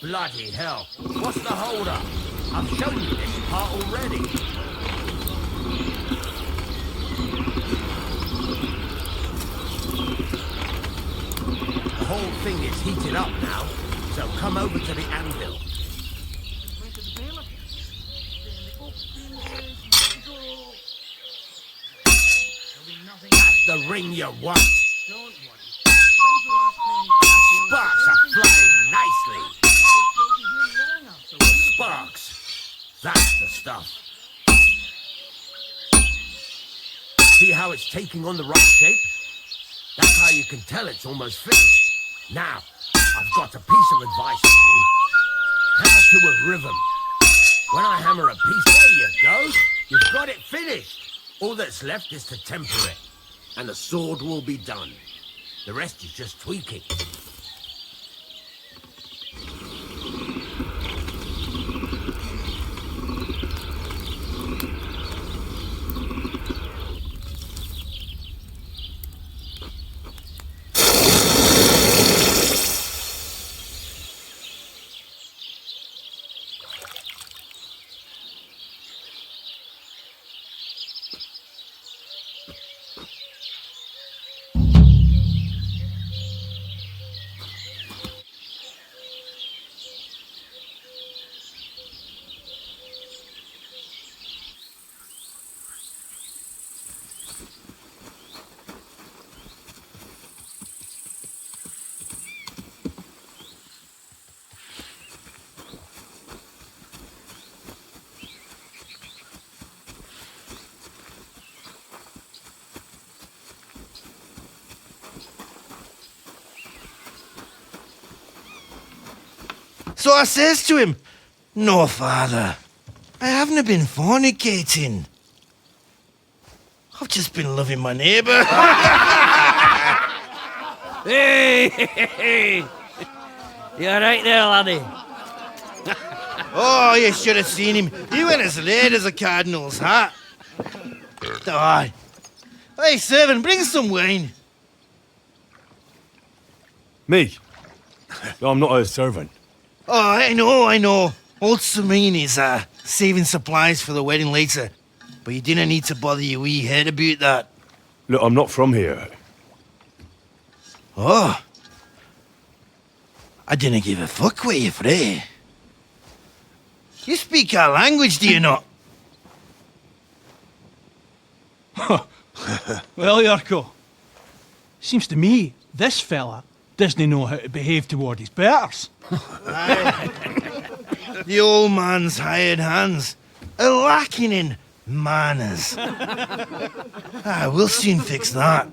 Bloody hell. What's the hold-up? I've shown you this part already. The whole thing is heated up now, so come over to the anvil. That's the ring you want. Sparks are flying nicely. Sparks. That's the stuff. See how it's taking on the right shape? That's how you can tell it's almost finished. Now, I've got a piece of advice for you. Hammer to a rhythm. When I hammer a piece, there you go. You've got it finished. All that's left is to temper it, and the sword will be done. The rest is just tweaking. So I says to him, "No, father, I haven't been fornicating. I've just been loving my neighbour." Hey! You alright there, laddie? Oh, you should have seen him. He went as red as a cardinal's hat. Aye. Hey, servant, bring some wine. Me? No, I'm not a servant. Oh, I know. Old Serene is saving supplies for the wedding later. But you didn't need to bother your wee head about that. Look, I'm not from here. Oh. I didn't give a fuck what you're frae. You speak our language, do you not? Well, Yurko, seems to me this fella doesn't know how to behave toward his betters. The old man's hired hands are lacking in manners. We'll soon fix that.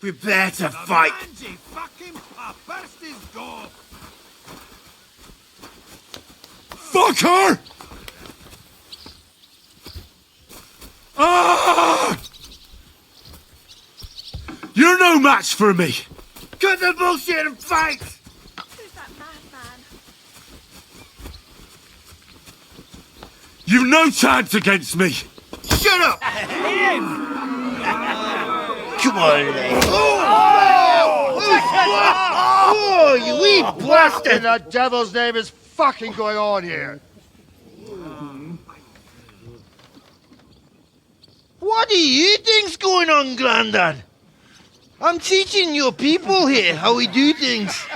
Prepare to fight. Fuck her! Ah! You're no match for me! Cut the bullshit and fight! Who's that madman? You've no chance against me! Shut up! Come on, then. Oh, you wee blasted! In the devil's name is fucking going on here? What do you think's going on, Grandad? I'm teaching your people here how we do things.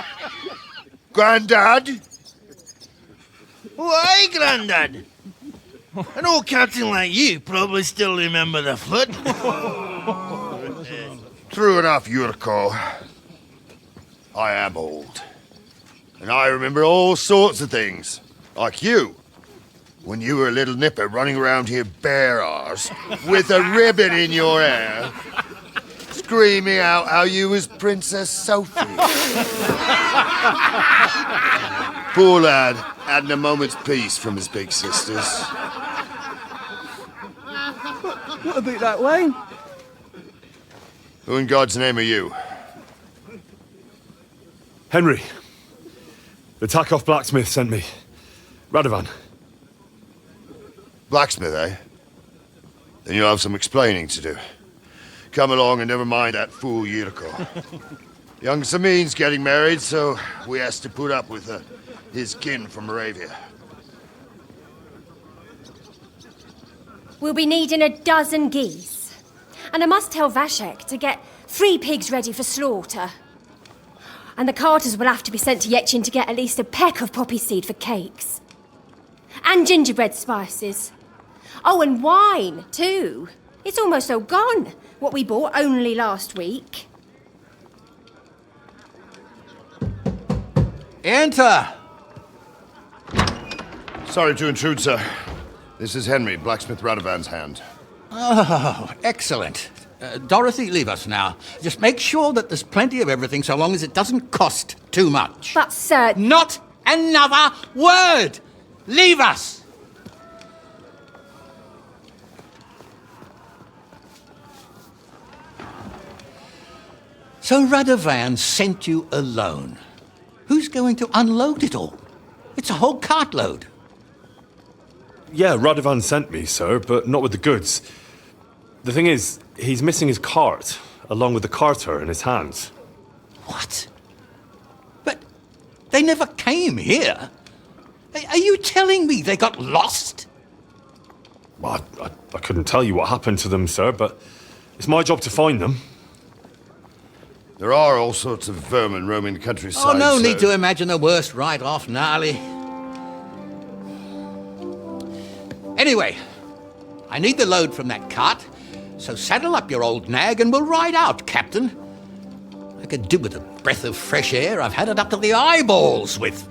Grandad? Why, Grandad? An old captain like you probably still remember the flood. True enough, Yurko. I am old. And I remember all sorts of things. Like you. When you were a little nipper running around here bare arse, with a ribbon in your hair, screaming out how you was Princess Sophie. Poor lad, hadn't a moment's peace from his big sisters. What about that wine? Who in God's name are you? Henry. The Takoff blacksmith sent me. Radovan. Blacksmith, eh? Then you'll have some explaining to do. come along and never mind that fool Yurko. Young Samin's getting married, so we has to put up with his kin from Moravia. We'll be needing a dozen geese. And I must tell Vashek to get 3 pigs ready for slaughter. And the carters will have to be sent to Yetchin to get at least a peck of poppy seed for cakes. And gingerbread spices. Oh, and wine, too. It's almost all gone, what we bought only last week. Enter! Sorry to intrude, sir. This is Henry, blacksmith Radovan's hand. Oh, excellent. Dorothy, leave us now. Just make sure that there's plenty of everything so long as it doesn't cost too much. But, sir... Not another word! Leave us! So Radovan sent you alone. Who's going to unload it all? It's a whole cartload. Yeah, Radovan sent me, sir, but not with the goods. The thing is, he's missing his cart, along with the carter in his hands. What? But they never came here. Are you telling me they got lost? Well, I couldn't tell you what happened to them, sir, but it's my job to find them. There are all sorts of vermin roaming the countryside. Oh, no so- need to imagine the worst right off, gnarly. Anyway, I need the load from that cart, so saddle up your old nag and we'll ride out, Captain. I could do with a breath of fresh air. I've had it up to the eyeballs with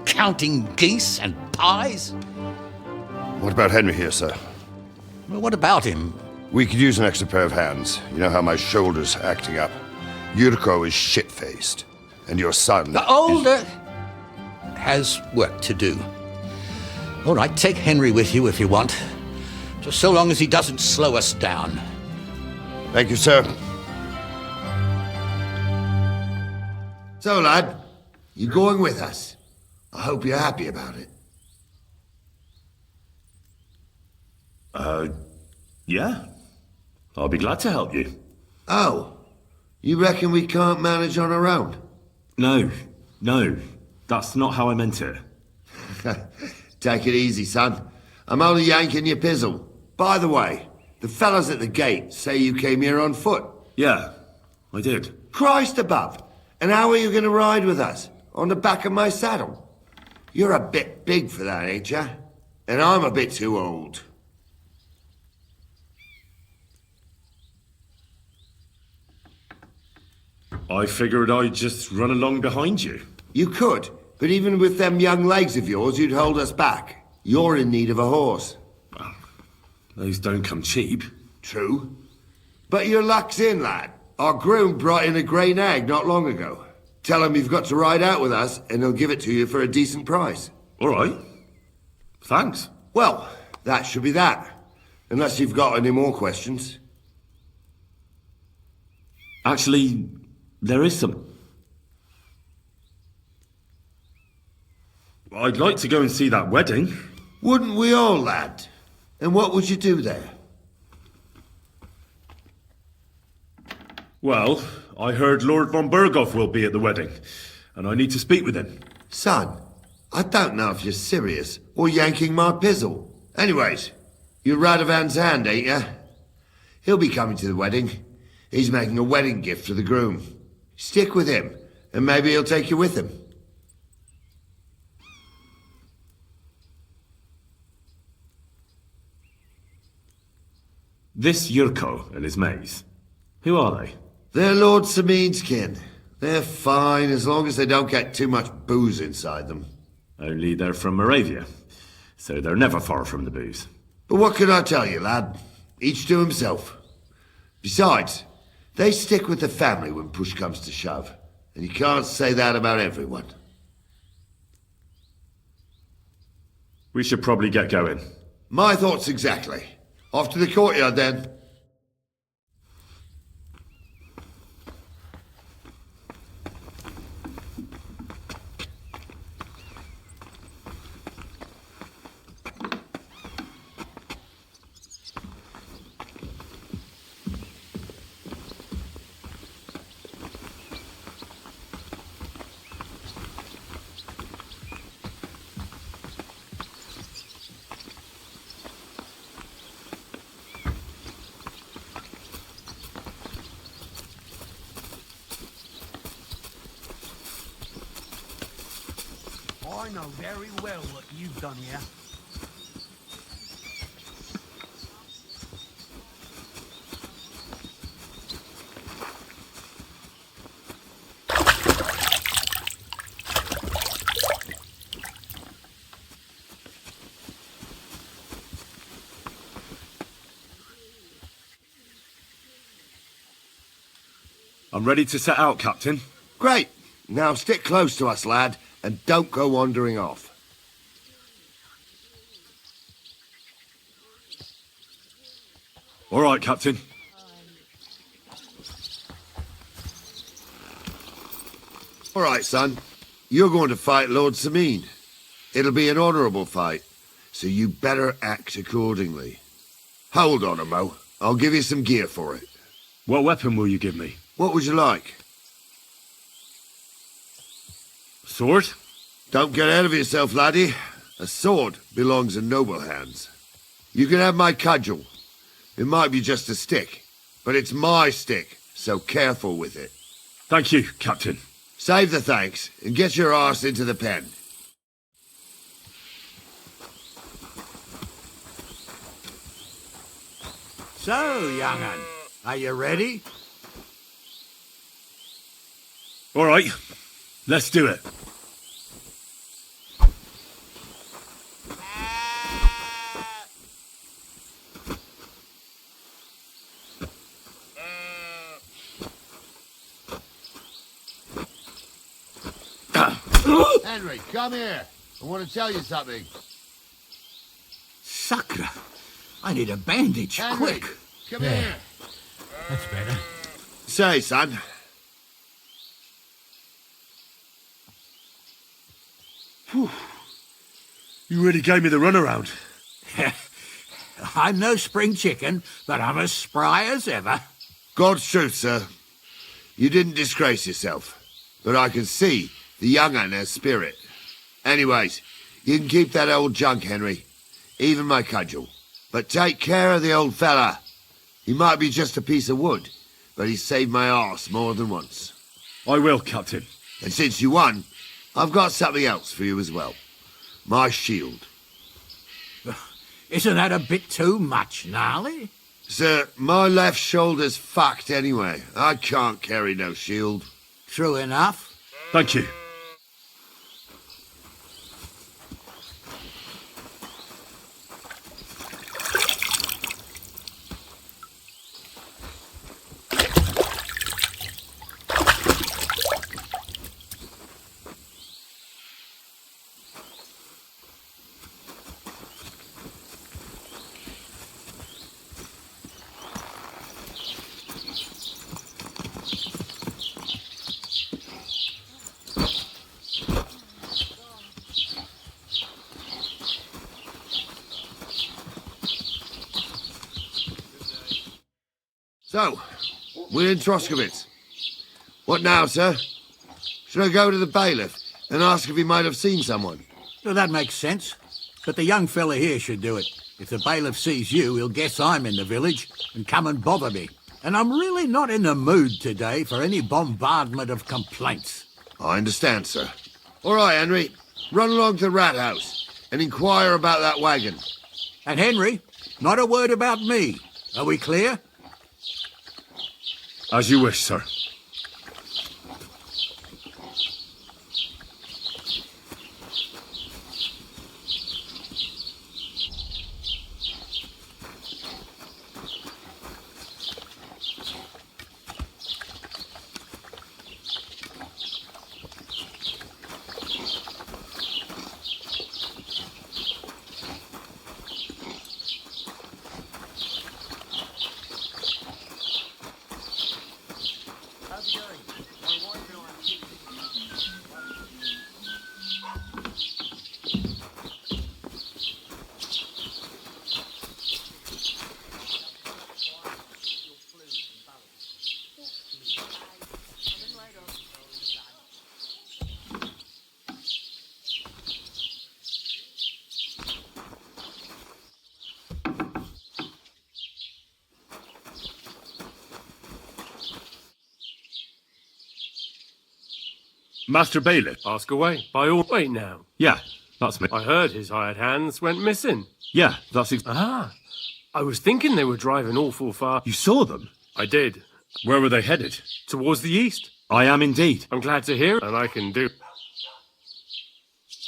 counting geese and pies. What about Henry here, sir? Well, what about him? We could use an extra pair of hands. You know how my shoulder's acting up. Yurko is shit-faced. And your son... The older has work to do. All right, take Henry with you if you want. Just so long as he doesn't slow us down. Thank you, sir. So, lad, you going with us? I hope you're happy about it. Yeah. I'll be glad to help you. Oh, you reckon we can't manage on our own? No, that's not how I meant it. Take it easy, son. I'm only yanking your pizzle. By the way, the fellas at the gate say you came here on foot. Yeah, I did. Christ above! And how are you going to ride with us? On the back of my saddle? You're a bit big for that, ain't ya? And I'm a bit too old. I figured I'd just run along behind you. You could, but even with them young legs of yours, you'd hold us back. You're in need of a horse. Those don't come cheap. True. But your luck's in, lad. Our groom brought in a grey nag not long ago. Tell him you've got to ride out with us, and he'll give it to you for a decent price. All right. Thanks. Well, that should be that. Unless you've got any more questions. Actually, there is some. I'd like to go and see that wedding. Wouldn't we all, lad? And what would you do there? Well, I heard Lord von Burghoff will be at the wedding, and I need to speak with him. Son, I don't know if you're serious or yanking my pizzle. Anyways, you're Radovan's hand, ain't ya? He'll be coming to the wedding. He's making a wedding gift for the groom. Stick with him, and maybe he'll take you with him. This Yurko and his mates, who are they? They're Lord Samin's kin. They're fine as long as they don't get too much booze inside them. Only they're from Moravia, so they're never far from the booze. But what can I tell you, lad? Each to himself. Besides, they stick with the family when push comes to shove. And you can't say that about everyone. We should probably get going. My thoughts exactly. Off to the courtyard, then. I know very well what you've done here. I'm ready to set out, Captain. Great. Now stick close to us, lad, and don't go wandering off. All right, Captain. All right, son. You're going to fight Lord Sameen. It'll be an honourable fight, so you better act accordingly. Hold on a mo. I'll give you some gear for it. What weapon will you give me? What would you like? Sword? Don't get ahead of yourself, laddie. A sword belongs in noble hands. You can have my cudgel. It might be just a stick, but it's my stick, so careful with it. Thank you, Captain. Save the thanks, and get your arse into the pen. So, young'un, are you ready? All right, let's do it. Henry, come here. I want to tell you something. Sucker, I need a bandage, Henry, quick. come here. That's better. Say, son. You really gave me the runaround. I'm no spring chicken, but I'm as spry as ever. God's truth, sir. You didn't disgrace yourself, but I can see the young un has spirit. Anyways, you can keep that old junk, Henry. Even my cudgel. But take care of the old fella. He might be just a piece of wood, but he saved my arse more than once. I will, Captain. And since you won, I've got something else for you as well. My shield. Isn't that a bit too much, Gnarly? Sir, my left shoulder's fucked anyway. I can't carry no shield. True enough. Thank you. So, we're in Troskowitz. What now, sir? Should I go to the bailiff and ask if he might have seen someone? Well, that makes sense. But the young fella here should do it. If the bailiff sees you, he'll guess I'm in the village and come and bother me. And I'm really not in the mood today for any bombardment of complaints. I understand, sir. All right, Henry. Run along to the rat house and inquire about that wagon. And Henry, not a word about me. Are we clear? As you wish, sir. Master Bailiff. Ask away. By all... Wait now. Yeah, that's me. I heard his hired hands went missing. Yeah, that's Ah. I was thinking they were driving awful far. You saw them? I did. Where were they headed? Towards the east. I am indeed. I'm glad to hear it, and I can do...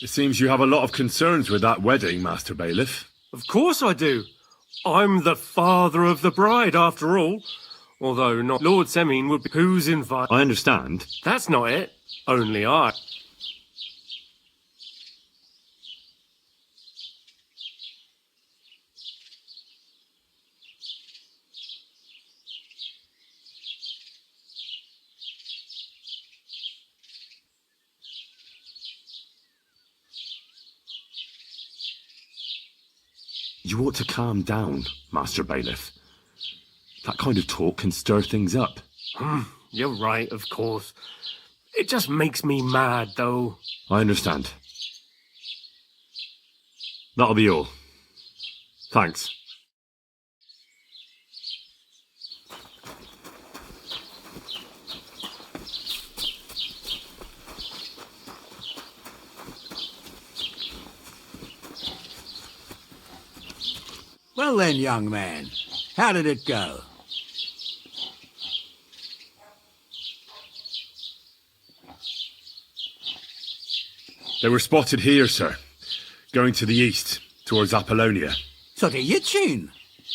It seems you have a lot of concerns with that wedding, Master Bailiff. Of course I do. I'm the father of the bride, after all. Although not Lord Semine would be... Who's invited? I understand. That's not it. Only I. You ought to calm down, Master Bailiff. That kind of talk can stir things up. You're right, of course. It just makes me mad, though. I understand. That'll be all. Thanks. Well then, young man, how did it go? They were spotted here, sir. Going to the east, towards Apollonia. So to Yitchin?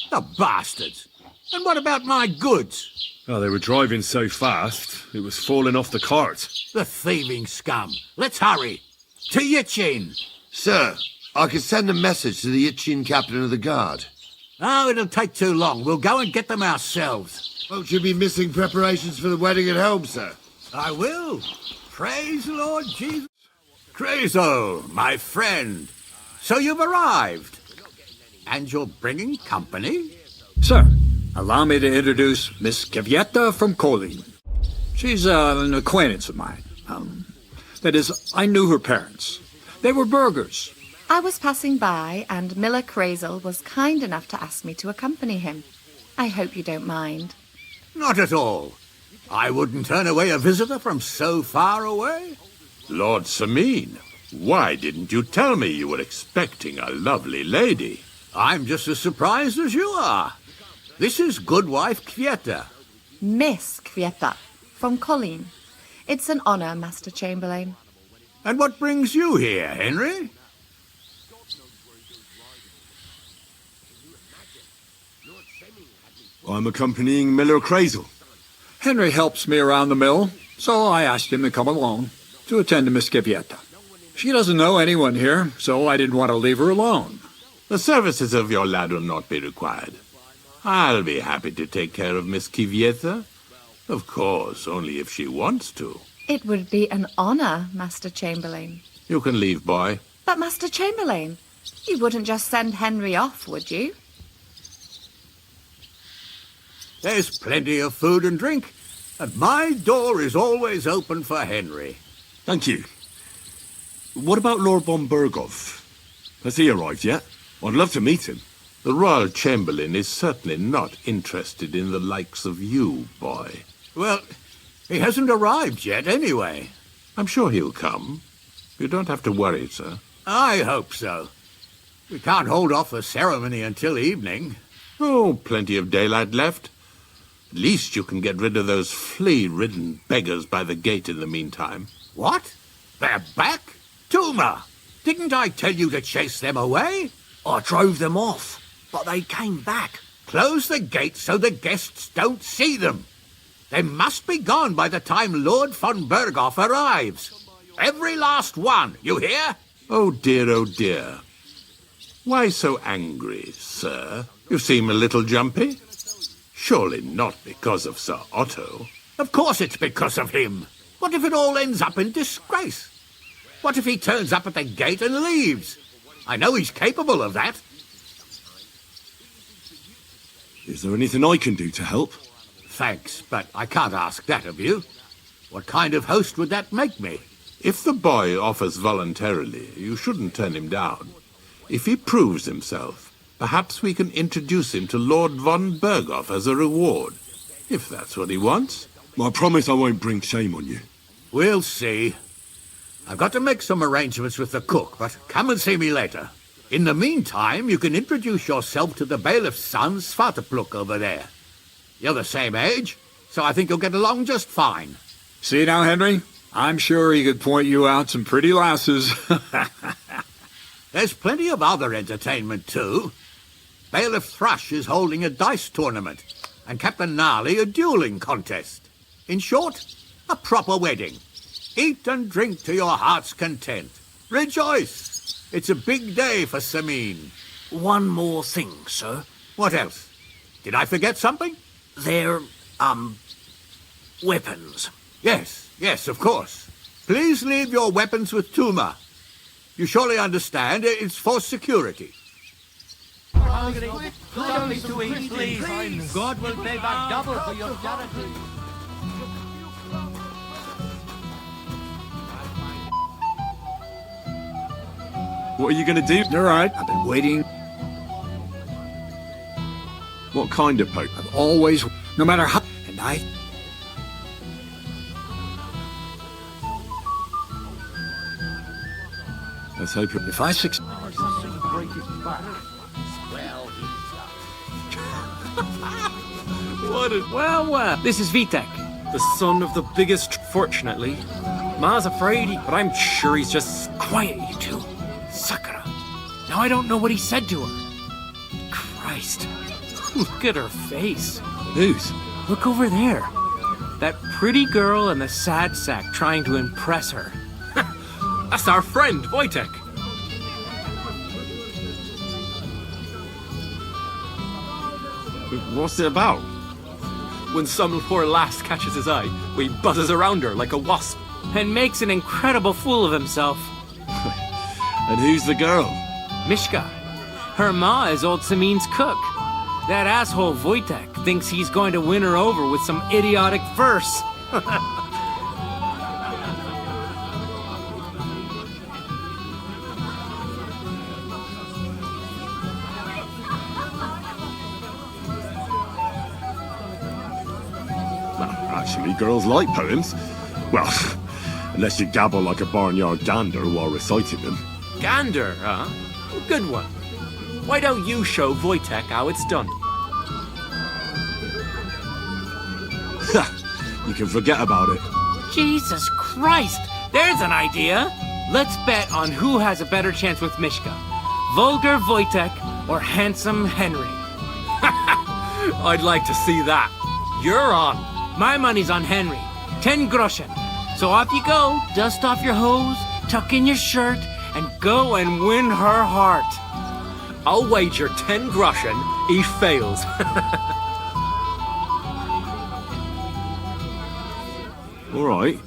The bastards! And what about my goods? Oh, they were driving so fast, it was falling off the cart. The thieving scum! Let's hurry! To Yitchin! Sir, I can send a message to the Itchin captain of the guard. Oh, it'll take too long. We'll go and get them ourselves. Won't you be missing preparations for the wedding at home, sir? I will. Praise the Lord Jesus. Creso, my friend. So you've arrived. And you're bringing company? Sir, allow me to introduce Miss Kvyetta from Colleen. She's an acquaintance of mine. That is, I knew her parents. They were burghers. I was passing by, and Miller Crazel was kind enough to ask me to accompany him. I hope you don't mind. Not at all. I wouldn't turn away a visitor from so far away. Lord Semine, why didn't you tell me you were expecting a lovely lady? I'm just as surprised as you are. This is Goodwife Kvyetta. Miss Kvyetta, from Colleen. It's an honour, Master Chamberlain. And what brings you here, Henry? I'm accompanying Miller Crazel. Henry helps me around the mill, so I asked him to come along to attend to Miss Kvyetta. She doesn't know anyone here, so I didn't want to leave her alone. The services of your lad will not be required. I'll be happy to take care of Miss Kvyetta. Of course, only if she wants to. It would be an honour, Master Chamberlain. You can leave, boy. But, Master Chamberlain, you wouldn't just send Henry off, would you? There's plenty of food and drink, and my door is always open for Henry. Thank you. What about Lord von Berghoff? Has he arrived yet? I'd love to meet him. The Royal Chamberlain is certainly not interested in the likes of you, boy. Well, he hasn't arrived yet, anyway. I'm sure he'll come. You don't have to worry, sir. I hope so. We can't hold off the ceremony until evening. Oh, plenty of daylight left. At least you can get rid of those flea-ridden beggars by the gate in the meantime. What? They're back? Tuma, didn't I tell you to chase them away? I drove them off, but they came back. Close the gate so the guests don't see them. They must be gone by the time Lord von Berghoff arrives. Every last one, you hear? Oh dear, oh dear. Why so angry, sir? You seem a little jumpy. Surely not because of Sir Otto. Of course it's because of him. What if it all ends up in disgrace? What if he turns up at the gate and leaves? I know he's capable of that. Is there anything I can do to help? Thanks, but I can't ask that of you. What kind of host would that make me? If the boy offers voluntarily, you shouldn't turn him down. If he proves himself, perhaps we can introduce him to Lord von Berghoff as a reward, if that's what he wants. I promise I won't bring shame on you. We'll see. I've got to make some arrangements with the cook, but come and see me later. In the meantime, you can introduce yourself to the bailiff's son, Svartepluk, over there. You're the same age, so I think you'll get along just fine. See now, Henry? I'm sure he could point you out some pretty lasses. There's plenty of other entertainment, too. Bailiff Thrush is holding a dice tournament, and Captain Gnarly a dueling contest. In short, a proper wedding. Eat and drink to your heart's content. Rejoice! It's a big day for Sameen. One more thing, sir. What else? Did I forget something? They're, weapons. Yes, of course. Please leave your weapons with Tuma. You surely understand it's for security. Something to eat, please. God will pay back double for your charity. What are you going to do? All right, I've been waiting. What kind of poke? I've always, no matter how, and I... Let's hope you're... If I succeed... Well, this is Vitek, the son of the biggest, fortunately. Ma's afraid, but I'm sure he's just... Quiet, you two. Sakura. Now I don't know what he said to her. Christ. Look at her face. Whose? Look over there. That pretty girl in the sad sack trying to impress her. That's our friend, Wojtek. What's it about? When some poor lass catches his eye, he buzzes around her like a wasp and makes an incredible fool of himself. And who's the girl? Mishka. Her ma is old Sameen's cook. That asshole Wojtek thinks he's going to win her over with some idiotic verse. Actually, girls like poems. Well, unless you gabble like a barnyard gander while reciting them. Gander, huh? Good one. Why don't you show Wojtek how it's done? You can forget about it. Jesus Christ! There's an idea! Let's bet on who has a better chance with Mishka. Vulgar Wojtek or handsome Henry. I'd like to see that. You're on. My money's on Henry. 10 groschen. So off you go, dust off your hose, tuck in your shirt, and go and win her heart. I'll wager 10 groschen he fails. All right.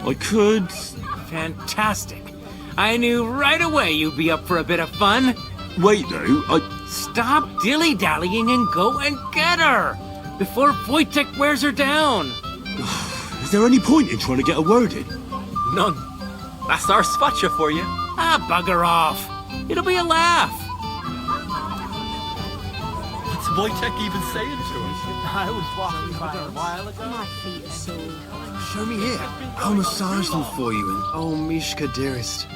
I could... Fantastic. I knew right away you'd be up for a bit of fun. Wait, though, Stop dilly-dallying and go and get her! Before Wojtek wears her down! Is there any point in trying to get a word in? None. That's our spatcha for you. Ah, bugger off. It'll be a laugh. What's Wojtek even saying to us? I was walking by a while ago. My feet are sore. Show me here. I'll massage them for you. And oh, Mishka, dearest,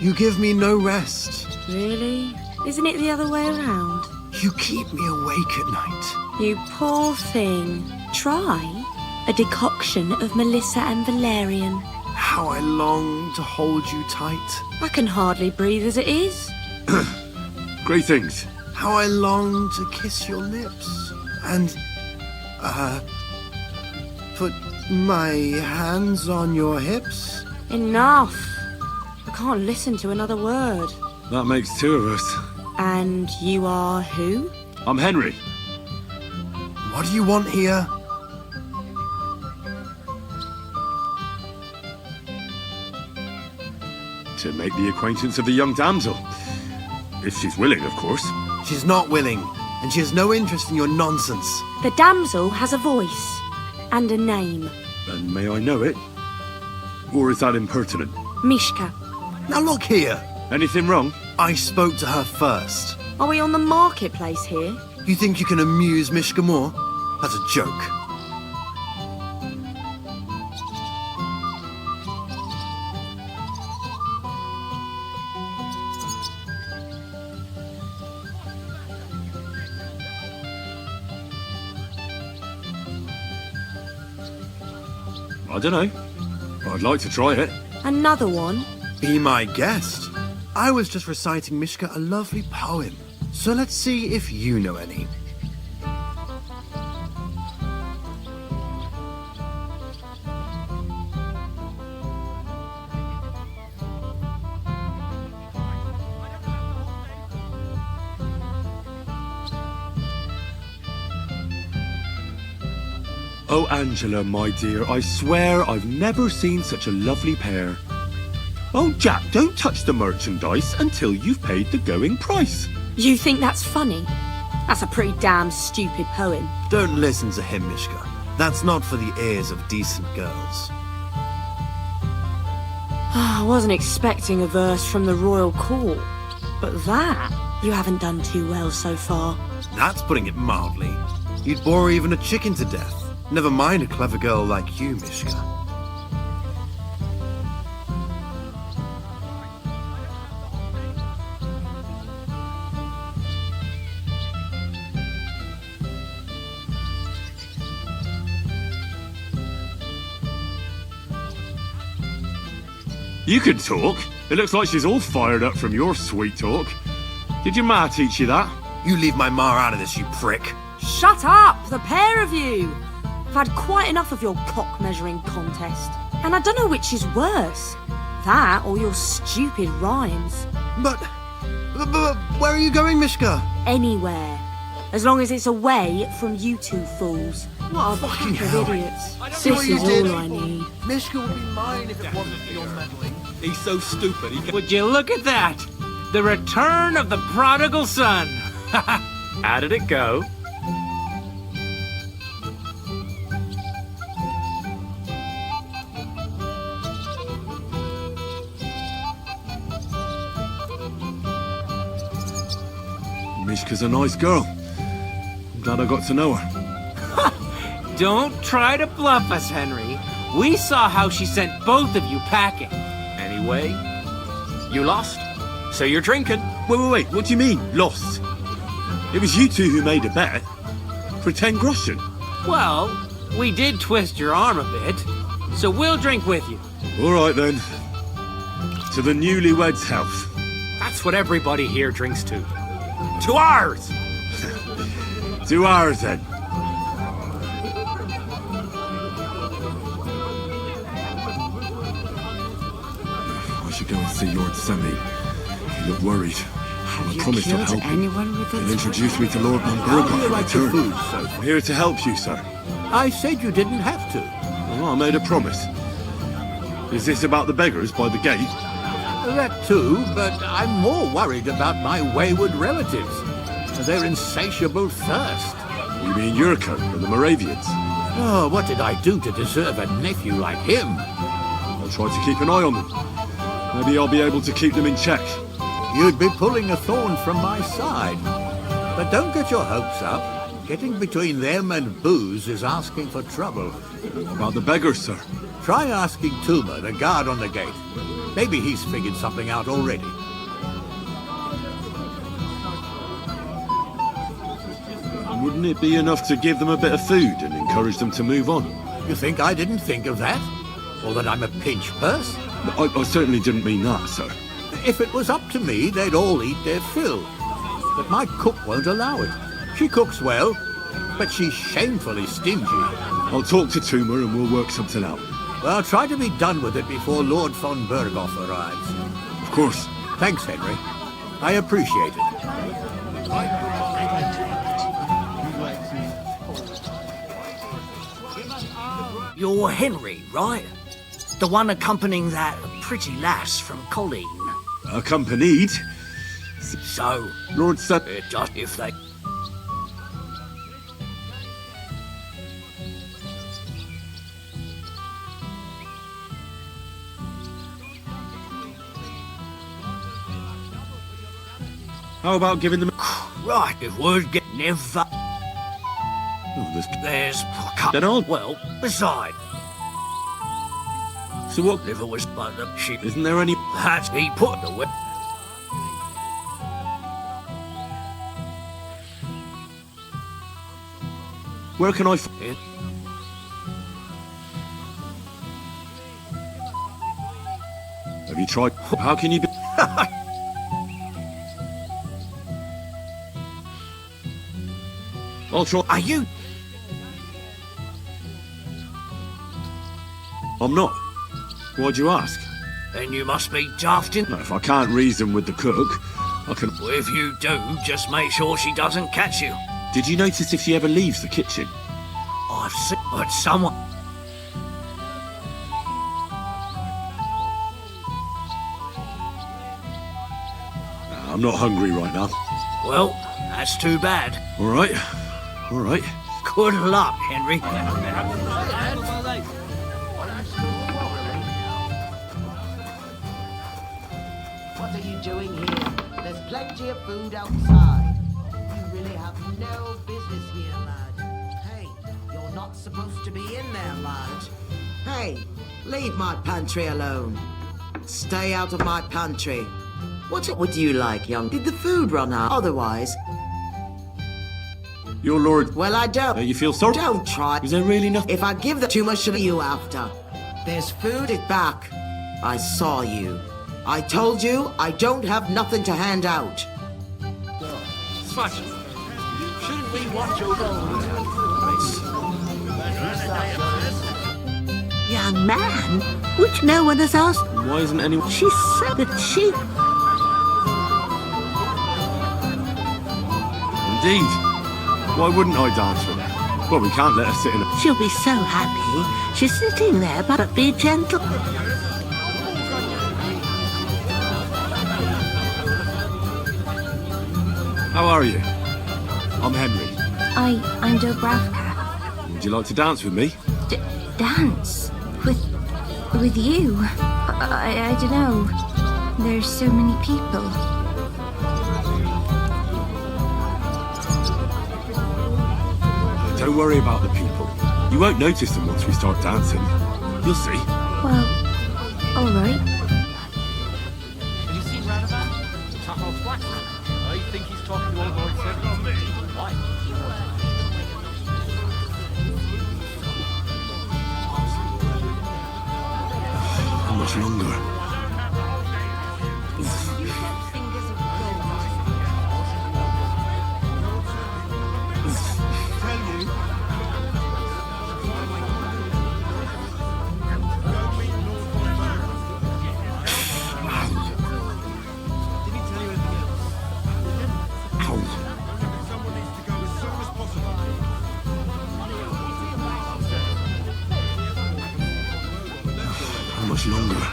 you give me no rest. Really? Isn't it the other way around? You keep me awake at night. You poor thing. Try a decoction of Melissa and Valerian. How I long to hold you tight. I can hardly breathe as it is. Great things. How I long to kiss your lips. And, put my hands on your hips. Enough. I can't listen to another word. That makes two of us. And you are who? I'm Henry. What do you want here? To make the acquaintance of the young damsel. If she's willing, of course. She's not willing, and she has no interest in your nonsense. The damsel has a voice and a name. And may I know it? Or is that impertinent? Mishka. Now look here. Anything wrong? I spoke to her first. Are we on the marketplace here? You think you can amuse Mishka more? That's a joke. I don't know. I'd like to try it. Another one? Be my guest. I was just reciting Mishka a lovely poem. So let's see if you know any. Oh, Angela, my dear, I swear I've never seen such a lovely pair. Oh, Jack, don't touch the merchandise until you've paid the going price. You think that's funny? That's a pretty damn stupid poem. Don't listen to him, Mishka. That's not for the ears of decent girls. I wasn't expecting a verse from the royal court, but that you haven't done too well so far. That's putting it mildly. You'd bore even a chicken to death. Never mind a clever girl like you, Mishka. You can talk. It looks like she's all fired up from your sweet talk. Did your ma teach you that? You leave my ma out of this, you prick. Shut up, the pair of you! I've had quite enough of your cock-measuring contest. And I don't know which is worse. That or your stupid rhymes. But where are you going, Mishka? Anywhere. As long as it's away from you two fools. What a Fucking pack hell. of idiots. See This what you is did? all I need. Mishka would be mine if it wasn't for your meddling. He's so stupid. He Would you look at that? The return of the prodigal son. How did it go? Mishka's a nice girl. I'm glad I got to know her. Don't try to bluff us, Henry. We saw how she sent both of you packing. Anyway, you lost, so you're drinking. Wait, what do you mean, lost? It was you two who made a bet. For 10 groschen. Well, we did twist your arm a bit, so we'll drink with you. All right, then. To the newlyweds' health. That's what everybody here drinks to. To ours! To ours, then. I should go and see Lord Semi. He looked worried. I promised I'd help him. He'll introduce me to Lord Monburger in return. I'm here to help you, sir. I said you didn't have to. Well, I made a promise. Is this about the beggars by the gate? That too, but I'm more worried about my wayward relatives. Their insatiable thirst. You mean Yurko and the Moravians? Oh, what did I do to deserve a nephew like him? I'll try to keep an eye on them. Maybe I'll be able to keep them in check. You'd be pulling a thorn from my side. But don't get your hopes up. Getting between them and booze is asking for trouble. About the beggars, sir? Try asking Tuma, the guard on the gate. Maybe he's figured something out already. Wouldn't it be enough to give them a bit of food and encourage them to move on? You think I didn't think of that? Or that I'm a pinch purse? I certainly didn't mean that, sir. If it was up to me, they'd all eat their fill. But my cook won't allow it. She cooks well, but she's shamefully stingy. I'll talk to Tuma and we'll work something out. Well, try to be done with it before Lord von Berghoff arrives. Of course. Thanks, Henry. I appreciate it. You're Henry, right? The one accompanying that pretty lass from Colleen. Accompanied? So, Lord just if they... How about giving them... Right, if word get never... Oh, There's... Then I'll... Well, beside... So what... Liver was but the sheep... Isn't there any... That's he put away. Where can I... Have you tried? How can you be... I'll try. Are you? I'm not. Why'd you ask? Then you must be drafting. No, if I can't reason with the cook, I can... Well, if you do, just make sure she doesn't catch you. Did you notice if she ever leaves the kitchen? I've seen, but someone... I'm not hungry right now. Well, that's too bad. All right. All right. Good luck, Henry. What are you doing here? There's plenty of food outside. You really have no business here, lad. Hey, you're not supposed to be in there, lad. Hey, leave my pantry alone. Stay out of my pantry. What would you like, young? Did the food run out? Otherwise... Your lord... Well, I don't... you feel sorry? Don't try. Is there really nothing... If I give the too much of you after. There's food it back. I saw you. I told you I don't have nothing to hand out. Smash. Shouldn't we watch over? Young man, which no one has asked. Why isn't anyone... She said that she... Indeed. Why wouldn't I dance with her? Well, we can't let her sit in a... She'll be so happy. She's sitting there, but be gentle. How are you? I'm Henry. I'm Dobravka. Would you like to dance with me? Dance? With you? I don't know. There's so many people. Don't worry about the people. You won't notice them once we start dancing. You'll see. Well, all right. Have you seen Radaman? Tahoe's blacksmith. I think he's talking to old Lord Seven. Why? How much longer? How much longer?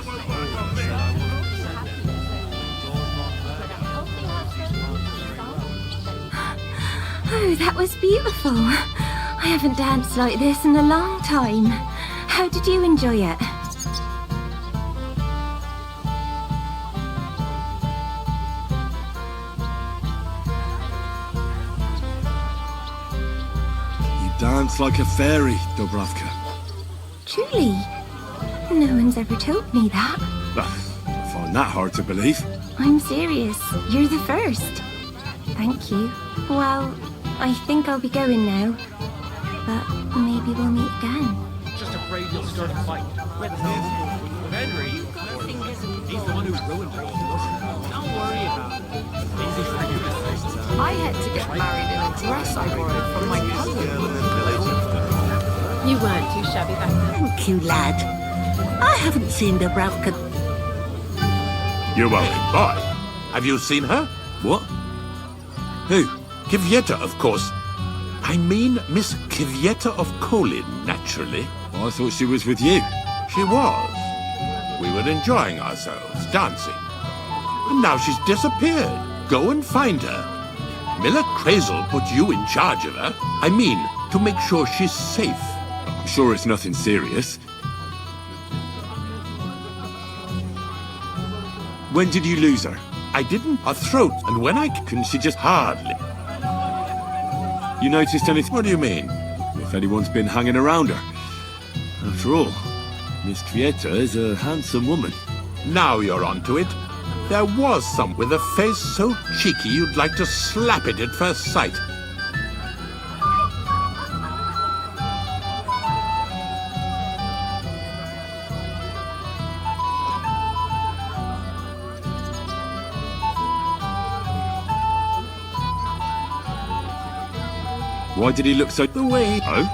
Oh, that was beautiful. I haven't danced like this in a long time. How did you enjoy it? You dance like a fairy, Dobravka. Truly? No one's ever told me that. I find that hard to believe. I'm serious. You're the first. Thank you. Well, I think I'll be going now. But maybe we'll meet again. Just afraid you'll start a fight. With Henry, he's the one who ruined it. Don't worry about it. Easy for you to say. I had to get married in a dress I borrowed from my cousin. You weren't too shabby back then. Thank you, lad. I haven't seen Dobravka. You're welcome. Bye. Have you seen her? What? Who? Kvyetta, of course. I mean Miss Kvyetta of Kolin, naturally. I thought she was with you. She was. We were enjoying ourselves, dancing. And now she's disappeared. Go and find her. Miller Crazel put you in charge of her. I mean, to make sure she's safe. I'm sure it's nothing serious. When did you lose her? I didn't. A throat, and when I couldn't, she just hardly. You noticed anything? What do you mean? If anyone's been hanging around her. After all, Miss Kvyetta is a handsome woman. Now you're onto it. There was some with a face so cheeky you'd like to slap it at first sight. Why did he look so... the way... Oh?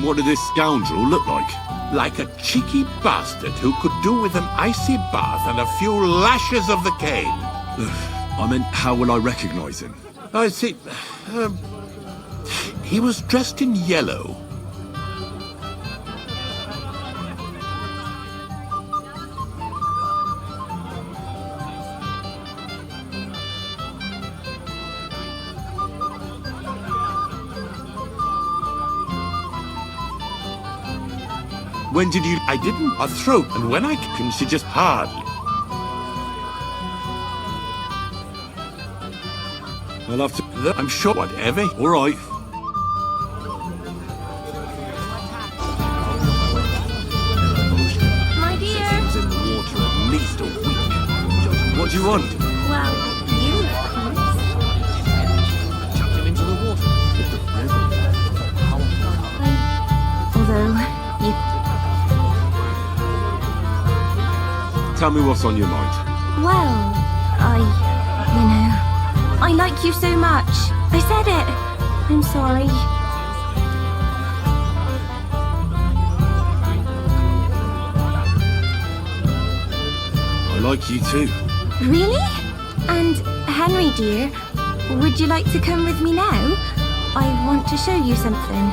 What did this scoundrel look like? Like a cheeky bastard who could do with an icy bath and a few lashes of the cane. I meant, how will I recognize him? I see. He was dressed in yellow. When did you... I didn't. A throat, and when I can, she just hardly. I'll have to... I'm sure whatever. All right. My dear. He was in the water at least a week. What do you want? Well, you, of course. Chucked him into the water. Although, you... Tell me what's on your mind. Well, I like you so much. I said it. I'm sorry. I like you too. Really? And Henry, dear, would you like to come with me now? I want to show you something.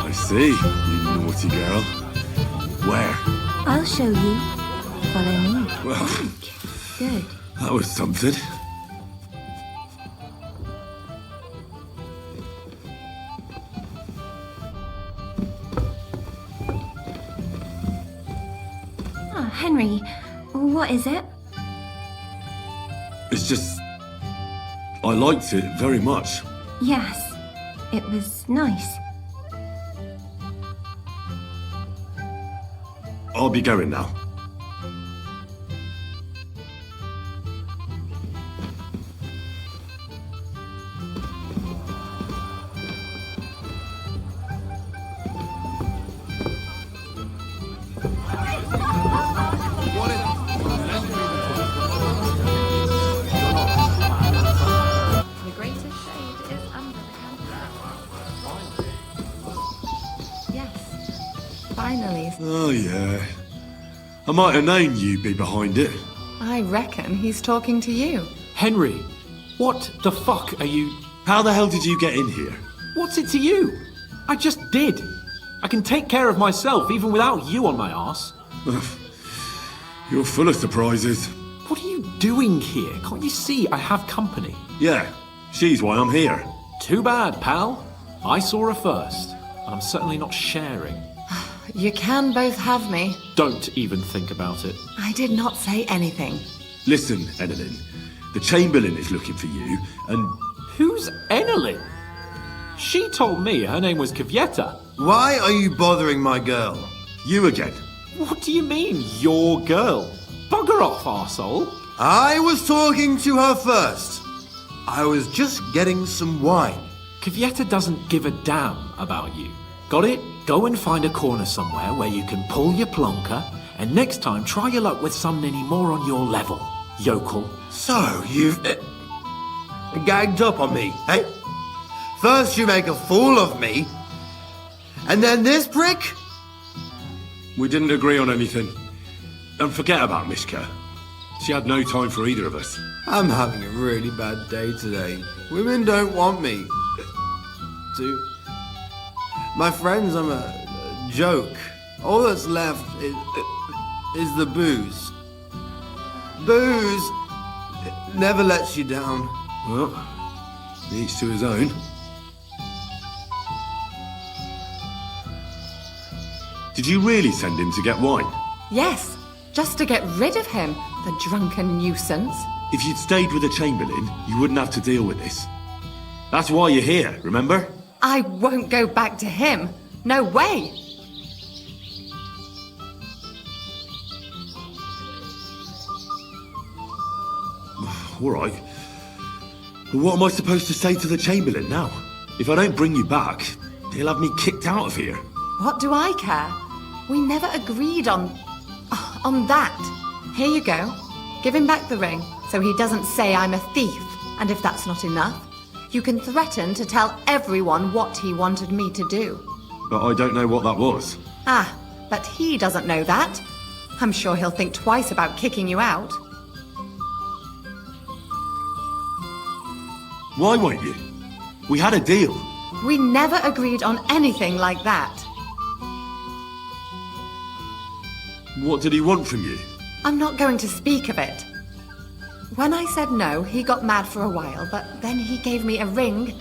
I see, you naughty girl. Where? I'll show you. Follow me. Well, Good. that was something. Oh, Henry, what is it? It's just... I liked it very much. Yes, it was nice. I'll be going now. The greatest shade is under the candle. Yes. Finally. Oh, yeah. I might have known you'd be behind it. I reckon he's talking to you. Henry, what the fuck are you... How the hell did you get in here? What's it to you? I just did. I can take care of myself even without you on my arse. You're full of surprises. What are you doing here? Can't you see I have company? Yeah, she's why I'm here. Too bad, pal. I saw her first, and I'm certainly not sharing. You can both have me. Don't even think about it. I did not say anything. Listen, Enelin, the Chamberlain is looking for you, and... Who's Enelin? She told me her name was Kavieta. Why are you bothering my girl? You again. What do you mean, your girl? Bugger off, arsehole. I was talking to her first. I was just getting some wine. Kavieta doesn't give a damn about you. Got it? Go and find a corner somewhere where you can pull your plonker, and next time try your luck with some ninny more on your level, yokel. So, you've... gagged up on me, eh? First you make a fool of me, and then this prick? We didn't agree on anything. And forget about Mishka. She had no time for either of us. I'm having a really bad day today. Women don't want me. My friends, I'm a joke. All that's left is the booze. Booze never lets you down. Well, each to his own. Did you really send him to get wine? Yes, just to get rid of him, the drunken nuisance. If you'd stayed with the Chamberlain, you wouldn't have to deal with this. That's why you're here, remember? I won't go back to him. No way. All right. But what am I supposed to say to the Chamberlain now? If I don't bring you back, he'll have me kicked out of here. What do I care? We never agreed on that. Here you go. Give him back the ring so he doesn't say I'm a thief. And if that's not enough, you can threaten to tell everyone what he wanted me to do. But I don't know what that was. Ah, but he doesn't know that. I'm sure he'll think twice about kicking you out. Why won't you? We had a deal. We never agreed on anything like that. What did he want from you? I'm not going to speak of it. When I said no, he got mad for a while, but then he gave me a ring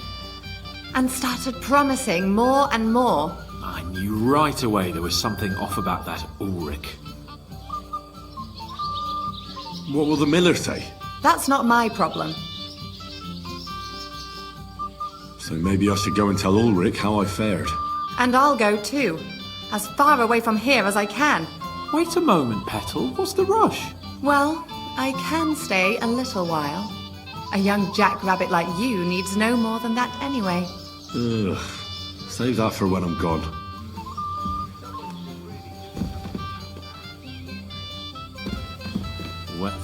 and started promising more and more. I knew right away there was something off about that Ulrich. What will the miller say? That's not my problem. So maybe I should go and tell Ulrich how I fared. And I'll go too, as far away from here as I can. Wait a moment, Petal. What's the rush? Well, I can stay a little while. A young jackrabbit like you needs no more than that anyway. Ugh. Save that for when I'm gone. What?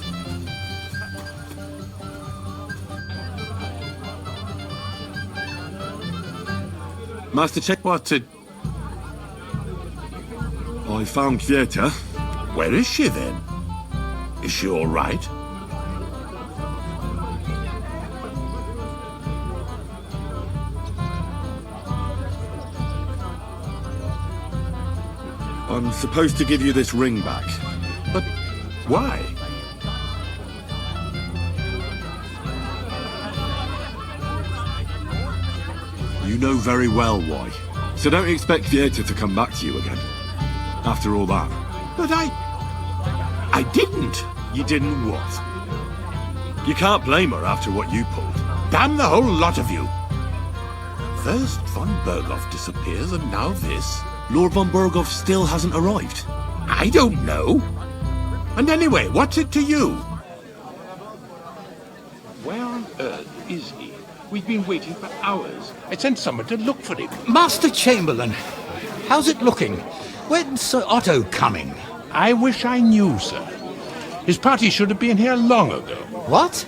Master Check, what? I found Kvieta. Where is she then? Is she all right? I'm supposed to give you this ring back. But why? You know very well why. So don't expect Kvieta to come back to you again. After all that. But I didn't. You didn't what? You can't blame her after what you pulled. Damn the whole lot of you. First von Berghoff disappears and now this. Lord von Berghoff still hasn't arrived. I don't know. And anyway, what's it to you? Where on earth is he? We've been waiting for hours. I sent someone to look for him. Master Chamberlain, how's it looking? When's Sir Otto coming? I wish I knew, sir. His party should have been here long ago. What?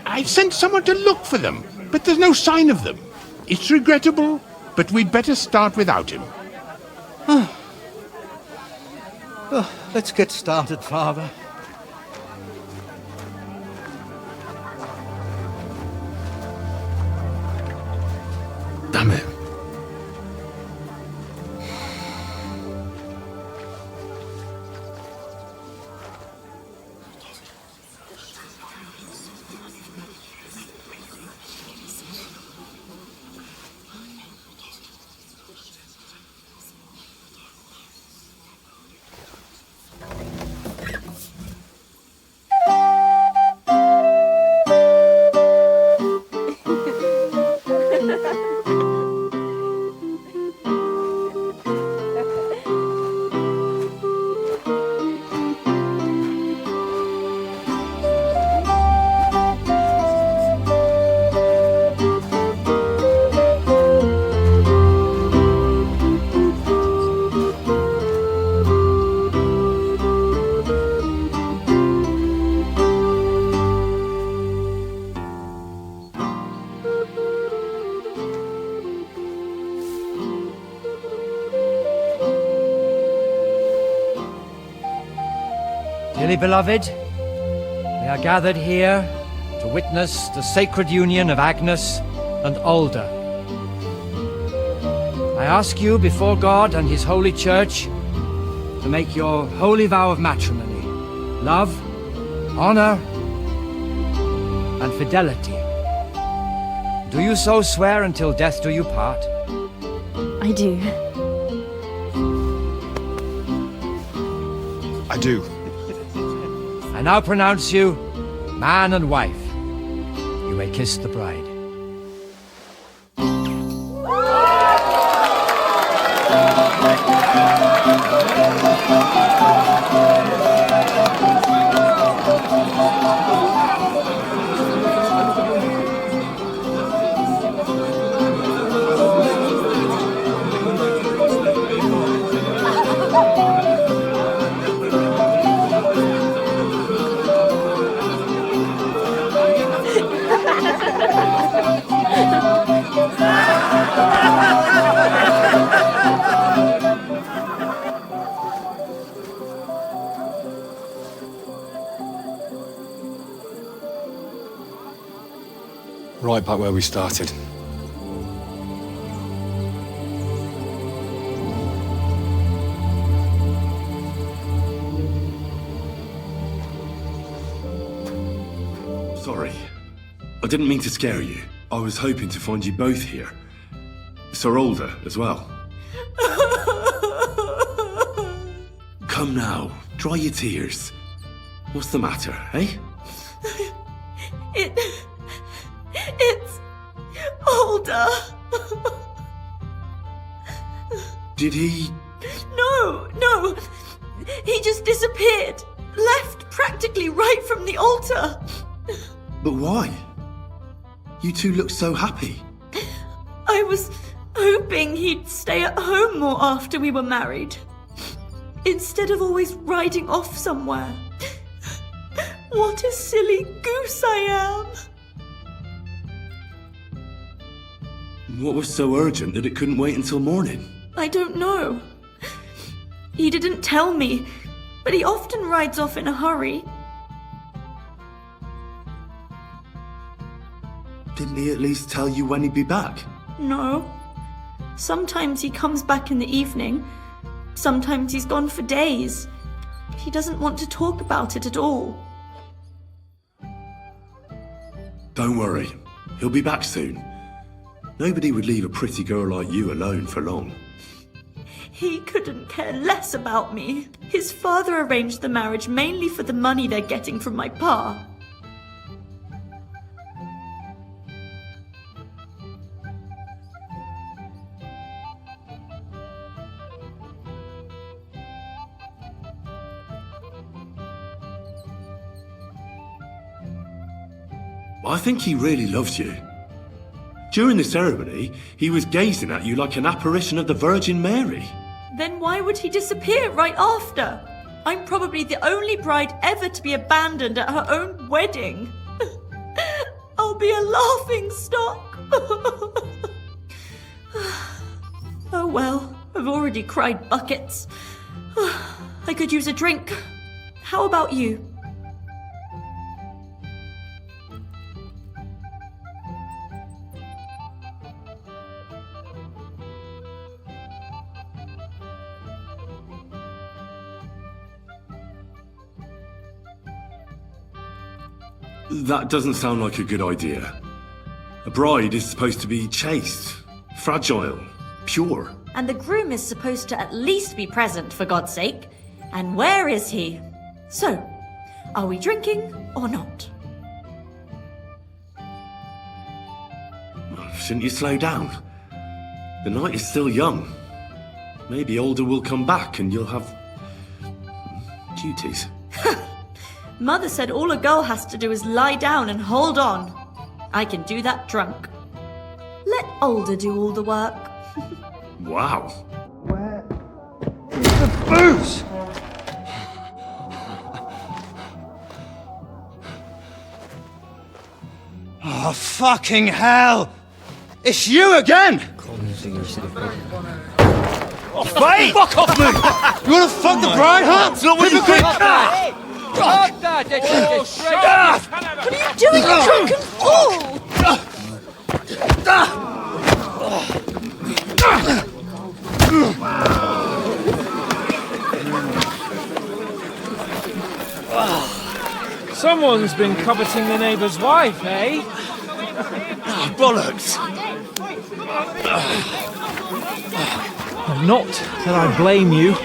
I've sent someone to look for them, but there's no sign of them. It's regrettable, but we'd better start without him. Let's get started, Father. Damn it. Dearly beloved, we are gathered here to witness the sacred union of Agnes and Alder. I ask you before God and His holy church to make your holy vow of matrimony, love, honor, and fidelity. Do you so swear until death do you part? I do. I do. I now pronounce you man and wife. You may kiss the bride. Right back where we started. Sorry. I didn't mean to scare you. I was hoping to find you both here. Sir Alder as well. Come now, dry your tears. What's the matter, eh? It's Alder. Did he? No. He just disappeared. Left practically right from the altar. But why? You two look so happy. I was hoping he'd stay at home more after we were married. Instead of always riding off somewhere. What a silly goose I am. What was so urgent that it couldn't wait until morning? I don't know. He didn't tell me, but he often rides off in a hurry. Didn't he at least tell you when he'd be back? No. Sometimes he comes back in the evening. Sometimes he's gone for days. He doesn't want to talk about it at all. Don't worry. He'll be back soon. Nobody would leave a pretty girl like you alone for long. He couldn't care less about me. His father arranged the marriage mainly for the money they're getting from my pa. I think he really loves you. During the ceremony, he was gazing at you like an apparition of the Virgin Mary. Then why would he disappear right after? I'm probably the only bride ever to be abandoned at her own wedding. I'll be a laughing stock. Oh well, I've already cried buckets. I could use a drink. How about you? That doesn't sound like a good idea. A bride is supposed to be chaste, fragile, pure. And the groom is supposed to at least be present, for God's sake. And where is he? So, are we drinking or not? Shouldn't you slow down? The night is still young. Maybe Alder will come back and you'll have duties. Mother said all a girl has to do is lie down and hold on. I can do that drunk. Let Alder do all the work. Wow. Where is the booze? Oh, fucking hell! It's you again! Oh, Faye! Fuck off me! You wanna fuck the bride, huh? It's not what you think! Stop that! What are you doing, you drunken fool? Someone's been coveting the neighbour's wife, eh? Oh, bollocks! Not that I blame you.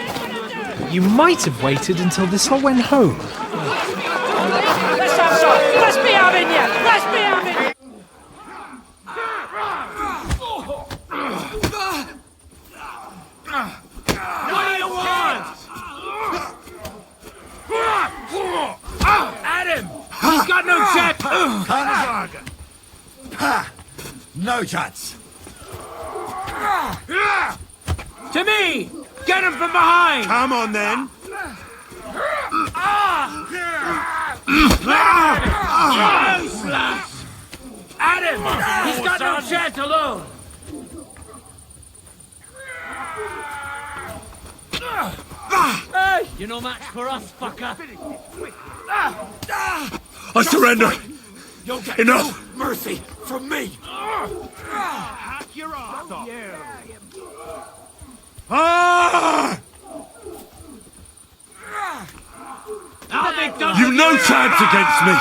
You might have waited until this all went home. Let's be having you! Let's be having you! What do you want? At him! He's got no chance! No chance. To me! Get him from behind! Come on, then. Useless! At him! He's got no chance alone! Hey! You're no match for us, fucker! I surrender! You'll get Enough! no mercy from me! You're off, Ah! I'll You've no chance against me!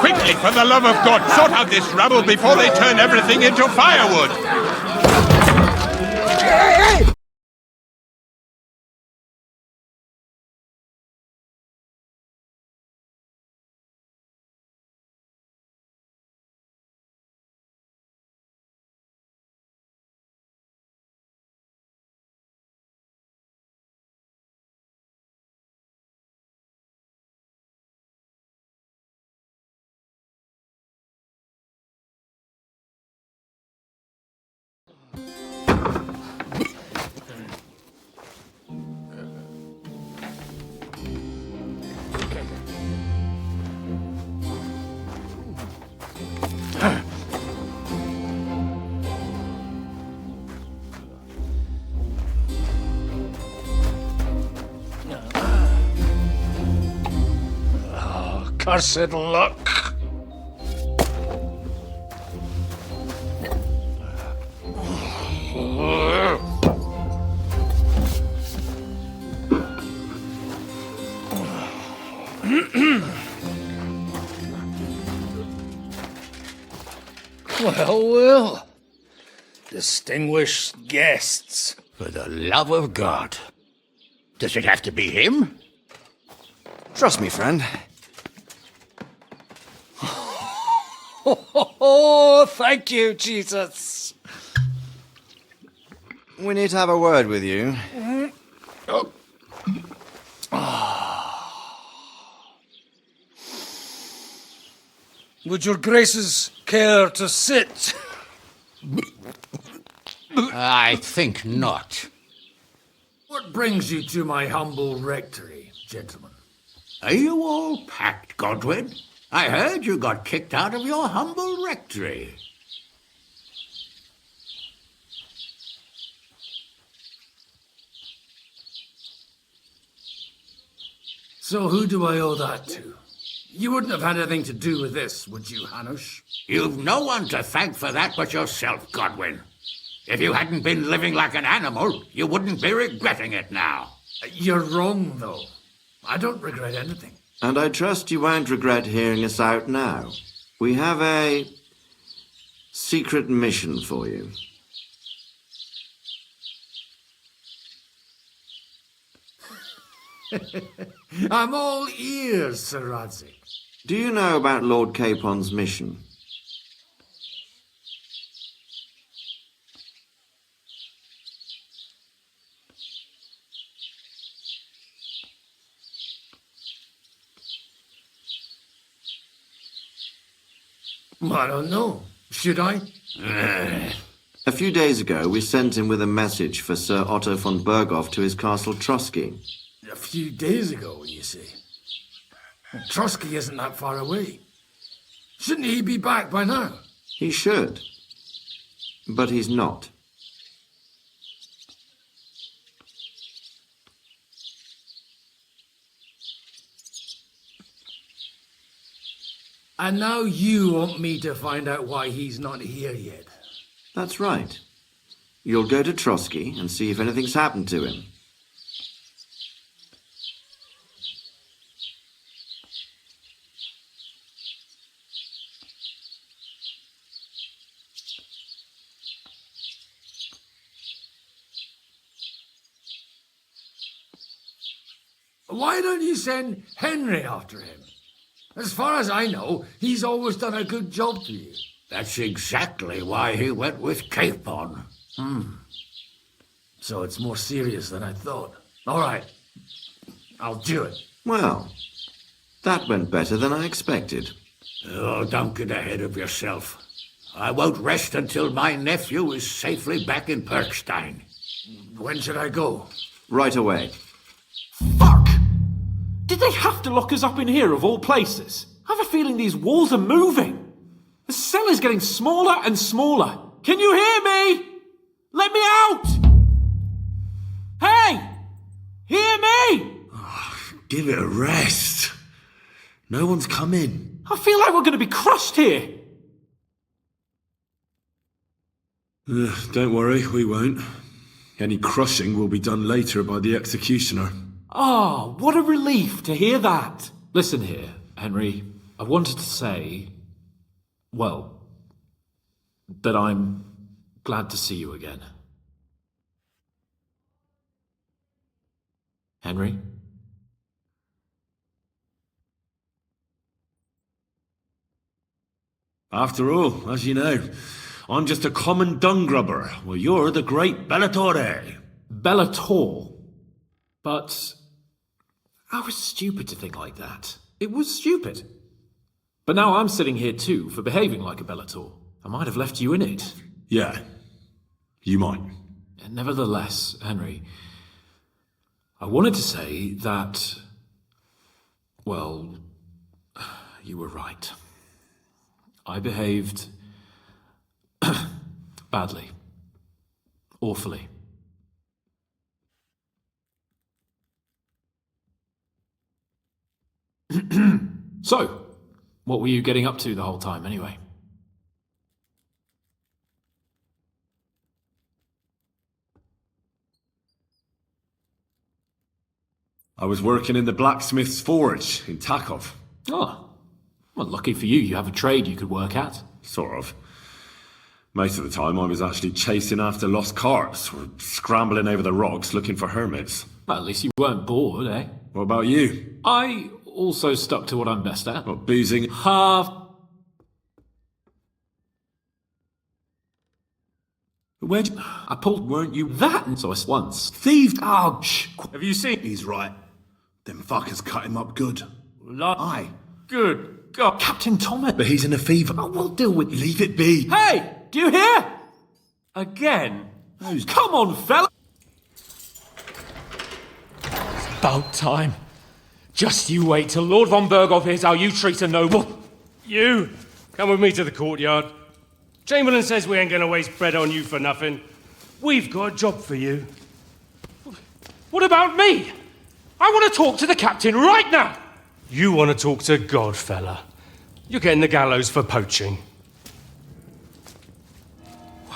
Quickly, for the love of God, sort out this rabble before they turn everything into firewood! Cursed luck. Well. Distinguished guests. For the love of God. Does it have to be him? Trust me, friend. Oh, thank you, Jesus. We need to have a word with you. Oh. Would your graces care to sit? I think not. What brings you to my humble rectory, gentlemen? Are you all packed, Godwin? I heard you got kicked out of your humble rectory. So who do I owe that to? You wouldn't have had anything to do with this, would you, Hanush? You've no one to thank for that but yourself, Godwin. If you hadn't been living like an animal, you wouldn't be regretting it now. You're wrong, though. I don't regret anything. And I trust you won't regret hearing us out now. We have a secret mission for you. I'm all ears, Sir Radzik. Do you know about Lord Capon's mission? I don't know. Should I? A few days ago, we sent him with a message for Sir Otto von Berghoff to his castle Trotsky. A few days ago, you see. Trotsky isn't that far away. Shouldn't he be back by now? He should. But he's not. And now you want me to find out why he's not here yet. That's right. You'll go to Trotsky and see if anything's happened to him. Why don't you send Henry after him? As far as I know, he's always done a good job to you. That's exactly why he went with Capon. So it's more serious than I thought. All right. I'll do it. Well, that went better than I expected. Oh, don't get ahead of yourself. I won't rest until my nephew is safely back in Perkstein. When should I go? Right away. Fuck! Did they have to lock us up in here of all places? I have a feeling these walls are moving. The cell is getting smaller and smaller. Can you hear me? Let me out! Hey! Hear me? Give it a rest. No one's coming. I feel like we're going to be crushed here. Don't worry, we won't. Any crushing will be done later by the executioner. Oh, what a relief to hear that. Listen here, Henry. I wanted to say, well, that I'm glad to see you again. Henry? After all, as you know, I'm just a common dung grubber, while you're the great Bellatore. Bellator? But I was stupid to think like that. It was stupid. But now I'm sitting here too for behaving like a Bellator. I might have left you in it. Yeah, you might. Nevertheless, Henry, I wanted to say that, well, you were right. I behaved badly. Awfully. So, what were you getting up to the whole time anyway? I was working in the blacksmith's forge in Takov. Oh, well, lucky for you, you have a trade you could work at. Sort of. Most of the time I was actually chasing after lost carts or scrambling over the rocks looking for hermits. Well, at least you weren't bored, eh? What about you? I also stuck to what I'm best at. What, boozing? Where'd you... I pulled... Weren't you... That! So I once. Thieved... Ouch! Have you seen... He's right. Them fuckers cut him up good. Aye. Good God. Captain Thomas! But he's in a fever. Oh, we'll deal with... Leave it be. Hey! Do you hear? Again? Come on, fella! It's about time. Just you wait till Lord von Berghoff hears how you treat a noble. You, come with me to the courtyard. Chamberlain says we ain't gonna waste bread on you for nothing. We've got a job for you. What about me? I want to talk to the captain right now. You want to talk to God, fella. You're getting the gallows for poaching.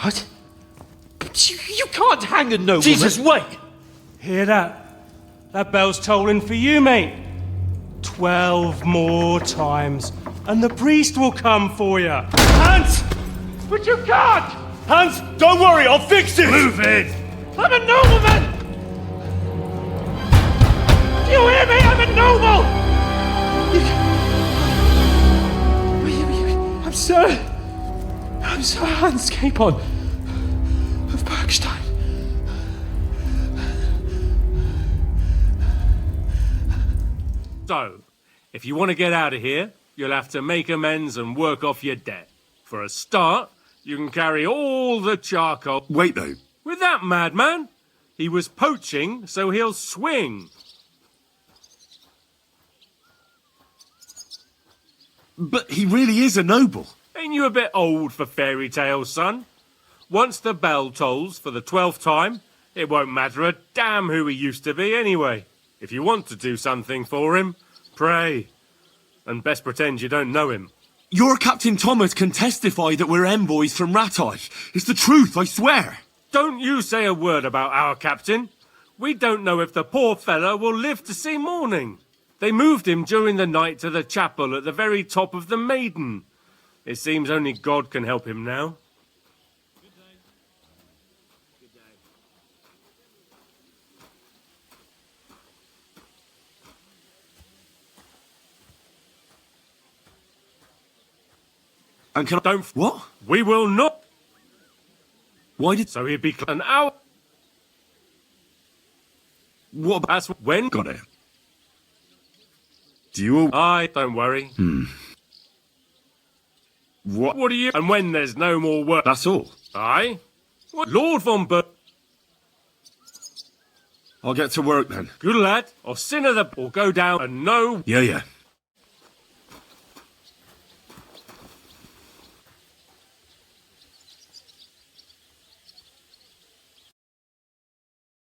What? But you can't hang a nobleman. Jesus, wait! Hear that? That bell's tolling for you, mate. 12 more times, and the priest will come for you. Hans! But you can't! Hans, don't worry, I'll fix it! Move it! I'm a nobleman! Do you hear me? I'm a noble! I'm Sir Hans Capon of Bergstein. So, if you want to get out of here, you'll have to make amends and work off your debt. For a start, you can carry all the charcoal. Wait, though. With that madman, he was poaching, so he'll swing. But he really is a noble. Ain't you a bit old for fairy tales, son? Once the bell tolls for the 12th time, it won't matter a damn who he used to be anyway. If you want to do something for him, pray. And best pretend you don't know him. Your Captain Thomas can testify that we're envoys from Rattay. It's the truth, I swear. Don't you say a word about our captain. We don't know if the poor fellow will live to see morning. They moved him during the night to the chapel at the very top of the Maiden. It seems only God can help him now. And can I... Don't... What? We will not... Why did... So he'd be an hour... What... That's when... Got it. Do you all... Don't worry. What? What are you... And when there's no more work... That's all. Aye? What? Lord von Ber... I'll get to work then. Good lad. Or sin of the... Or go down and no... Yeah.